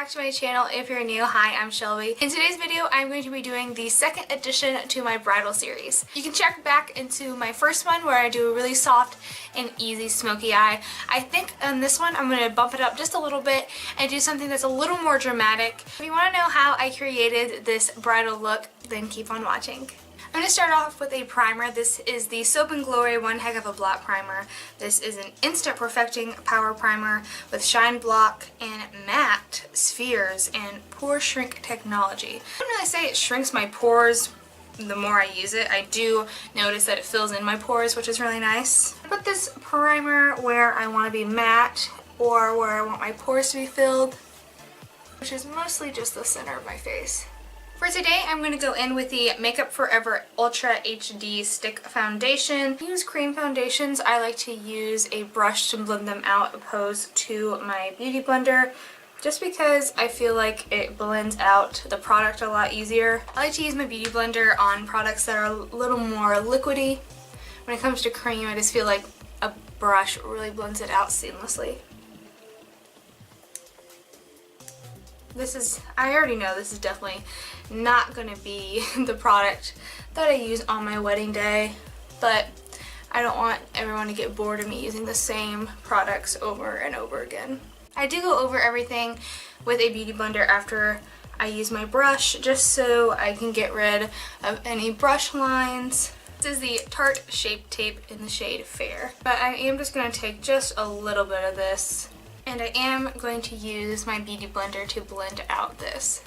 back to my channel. If you're new, hi, I'm Shelby. In today's video, I'm going to be doing the second addition to my bridal series. You can check back into my first one where I do a really soft and easy smoky eye. I think on this one, I'm going to bump it up just a little bit and do something that's a little more dramatic. If you want to know how I created this bridal look, then keep on watching. I'm going to start off with a primer. This is the Soap & Glory One Heck of a Blot Primer. This is an instant perfecting power primer with shine block and matte spheres and pore shrink technology. I wouldn't really say it shrinks my pores the more I use it. I do notice that it fills in my pores, which is really nice. I put this primer where I want to be matte or where I want my pores to be filled, which is mostly just the center of my face. For today, I'm going to go in with the Makeup Forever Ultra HD Stick Foundation. I use cream foundations. I like to use a brush to blend them out opposed to my beauty blender, just because I feel like it blends out the product a lot easier. I like to use my beauty blender on products that are a little more liquidy. When it comes to cream, I just feel like a brush really blends it out seamlessly. I already know this is definitely not going to be the product that I use on my wedding day, but I don't want everyone to get bored of me using the same products over and over again. I do go over everything with a beauty blender after I use my brush, just so I can get rid of any brush lines. This is the Tarte Shapetape in the shade Fair, but I am just going to take just a little bit of this. And I am going to use my beauty blender to blend out this.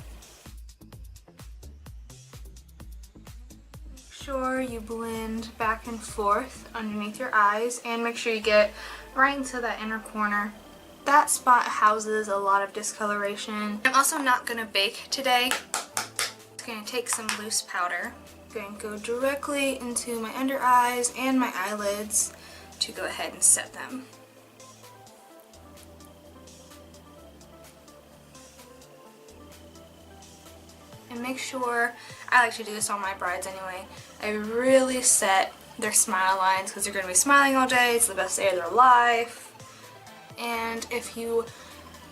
Make sure you blend back and forth underneath your eyes and make sure you get right into that inner corner. That spot houses a lot of discoloration. I'm also not going to bake today. I'm going to take some loose powder. I'm going to go directly into my under eyes and my eyelids to go ahead and set them. And make sure, I like to do this on my brides anyway, I really set their smile lines because they're going to be smiling all day. It's the best day of their life. And if you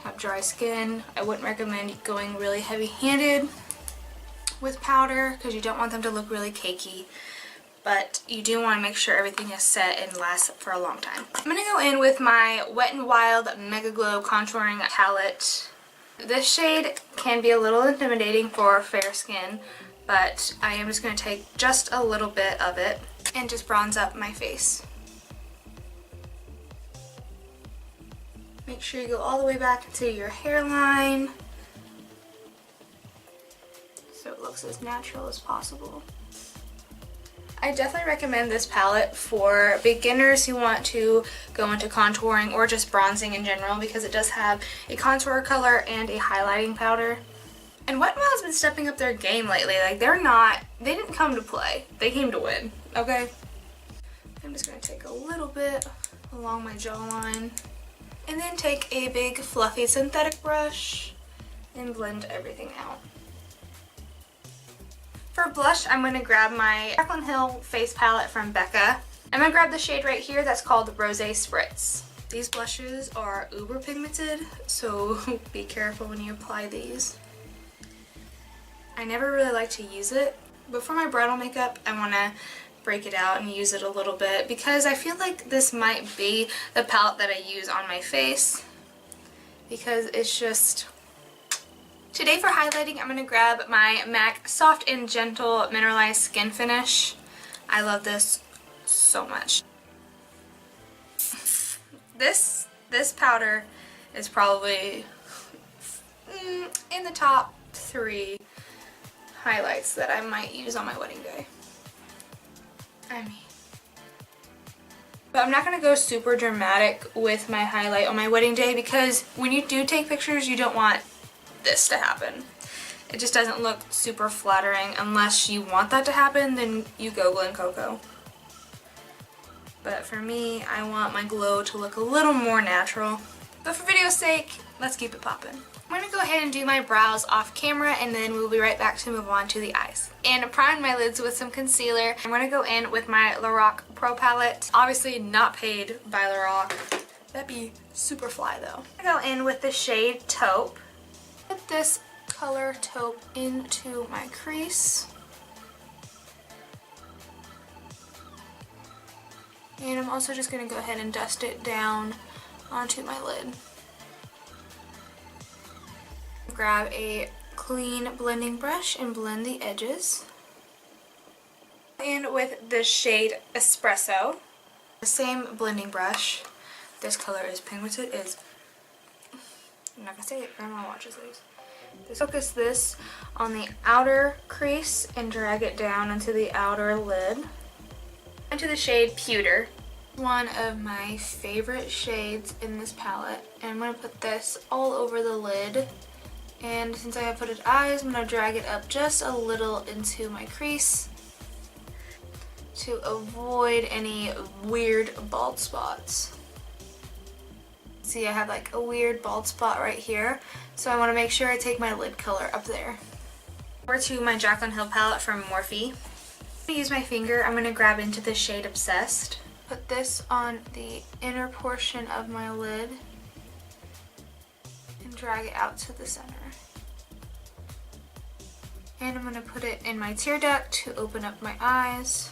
have dry skin, I wouldn't recommend going really heavy-handed with powder because you don't want them to look really cakey. But you do want to make sure everything is set and lasts for a long time. I'm going to go in with my Wet n Wild Mega Glow Contouring Palette. This shade can be a little intimidating for fair skin, but I am just going to take just a little bit of it and just bronze up my face. Make sure you go all the way back to your hairline so it looks as natural as possible. I definitely recommend this palette for beginners who want to go into contouring or just bronzing in general because it does have a contour color and a highlighting powder. And Wet n Wild's been stepping up their game lately. Like, they didn't come to play. They came to win, okay? I'm just going to take a little bit along my jawline and then take a big fluffy synthetic brush and blend everything out. For blush, I'm going to grab my Jaclyn Hill face palette from Becca. I'm going to grab the shade right here that's called Rosé Spritz. These blushes are uber pigmented, so be careful when you apply these. I never really like to use it, but for my bridal makeup, I want to break it out and use it a little bit because I feel like this might be the palette that I use on my face because it's just... Today for highlighting, I'm going to grab my MAC Soft and Gentle Mineralized Skin Finish. I love this so much. This powder is probably in the top 3 highlights that I might use on my wedding day. But I'm not going to go super dramatic with my highlight on my wedding day because when you do take pictures, you don't want this to happen. It just doesn't look super flattering. Unless you want that to happen, then you go Glen Coco. But for me, I want my glow to look a little more natural. But for video's sake, let's keep it poppin'. I'm going to go ahead and do my brows off camera and then we'll be right back to move on to the eyes. And prime my lids with some concealer. I'm going to go in with my Lorac Pro Palette. Obviously not paid by Lorac. That'd be super fly though. I'm going to go in with the shade Taupe. Put this color taupe into my crease. And I'm also just going to go ahead and dust it down onto my lid. Grab a clean blending brush and blend the edges. And with the shade Espresso, the same blending brush, this color is pigmented, is, I'm not going to say it, Grandma watches these. Just focus this on the outer crease and drag it down into the outer lid. Into the shade Pewter, one of my favorite shades in this palette, and I'm going to put this all over the lid. And since I have hooded eyes, I'm going to drag it up just a little into my crease to avoid any weird bald spots. See, I have like a weird bald spot right here, so I want to make sure I take my lid color up there. Over to my Jaclyn Hill palette from Morphe. I'm going to use my finger. I'm going to grab into the shade Obsessed. Put this on the inner portion of my lid and drag it out to the center. And I'm going to put it in my tear duct to open up my eyes.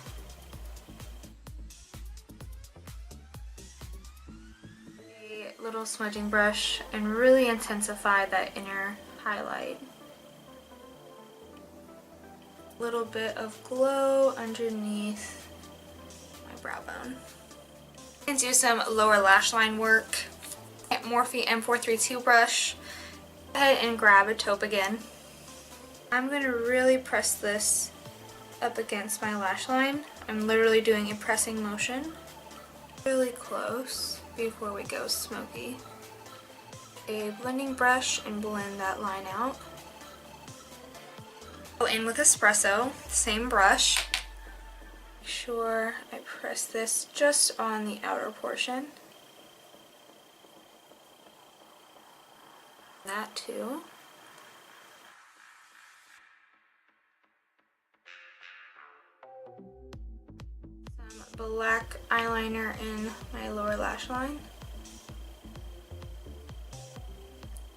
A little smudging brush and really intensify that inner highlight. A little bit of glow underneath my brow bone. And do some lower lash line work. Morphe M432 brush. Go ahead and grab a taupe again. I'm going to really press this up against my lash line. I'm literally doing a pressing motion. Really close before we go smoky. A blending brush and blend that line out. Go in with Espresso, same brush. Make sure I press this just on the outer portion. That too. Some black eyeliner in my lower lash line.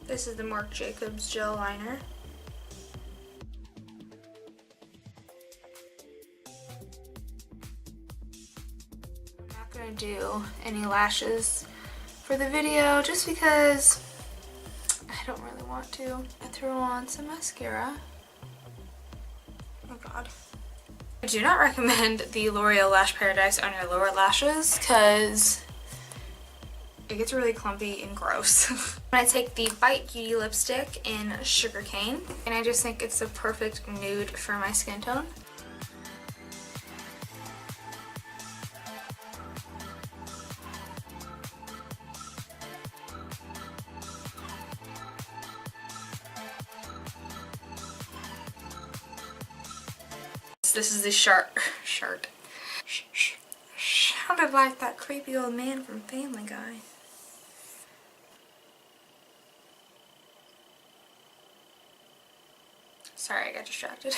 This is the Marc Jacobs gel liner. I'm not going to do any lashes for the video just because I don't really want to. I threw on some mascara. Oh god. I do not recommend the L'Oreal Lash Paradise on your lower lashes because it gets really clumpy and gross. I take the Bite Beauty lipstick in Sugarcane, and I just think it's the perfect nude for my skin tone. This is the sounded like that creepy old man from Family Guy. Sorry, I got distracted.